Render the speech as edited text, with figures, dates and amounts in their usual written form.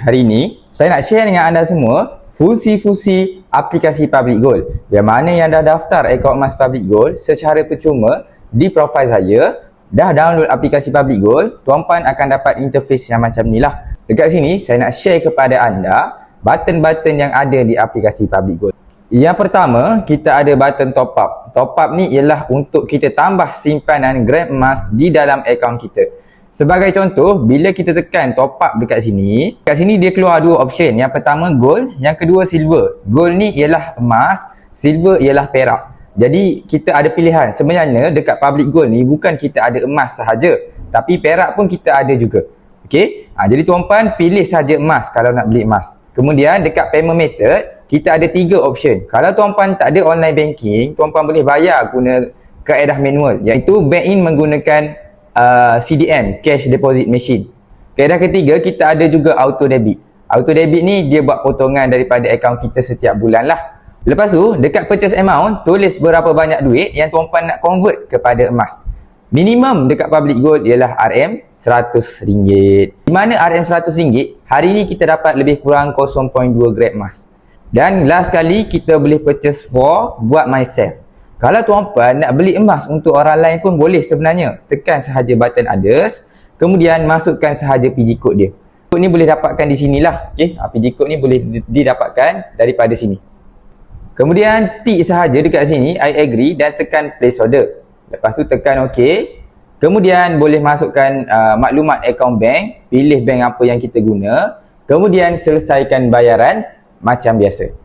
Hari ini saya nak share dengan anda semua fungsi-fungsi aplikasi Public Gold. Yang mana yang dah daftar akaun emas Public Gold secara percuma di profil saya, dah download aplikasi Public Gold, tuan-puan akan dapat interface yang macam ni lah. Dekat sini saya nak share kepada anda button-button yang ada di aplikasi Public Gold. Yang pertama, kita ada button top up. Top up ni ialah untuk kita tambah simpanan gram emas di dalam akaun kita. Sebagai contoh, bila kita tekan top up dekat sini dia keluar dua option. Yang pertama gold, yang kedua silver. Gold ni ialah emas, silver ialah perak. Jadi kita ada pilihan. Sebenarnya dekat Public Gold ni bukan kita ada emas sahaja, tapi perak pun kita ada juga. Okey? Jadi tuan-puan pilih saja emas kalau nak beli emas. Kemudian dekat payment method, kita ada 3 option. Kalau tuan-puan tak ada online banking, tuan-puan boleh bayar guna kaedah manual, iaitu bank in menggunakan CDM, cash deposit machine. Kaedah ketiga, kita ada juga auto debit. Auto debit ni dia buat potongan daripada akaun kita setiap bulan lah. Lepas tu, dekat purchase amount, tulis berapa banyak duit yang tuan-puan nak convert kepada emas. Minimum dekat Public Gold ialah RM100. Di mana RM100, hari ni kita dapat lebih kurang 0.2 gram emas. Dan last kali kita boleh purchase for buat myself. Kalau tuan-puan nak beli emas untuk orang lain pun boleh sebenarnya. Tekan sahaja button others, kemudian masukkan sahaja PG code dia. Code ni boleh dapatkan di sinilah. Okay? PG code ni boleh didapatkan daripada sini. Kemudian tick sahaja dekat sini, I agree, dan tekan place order. Lepas tu tekan OK. Kemudian boleh masukkan maklumat akaun bank, pilih bank apa yang kita guna. Kemudian selesaikan bayaran macam biasa.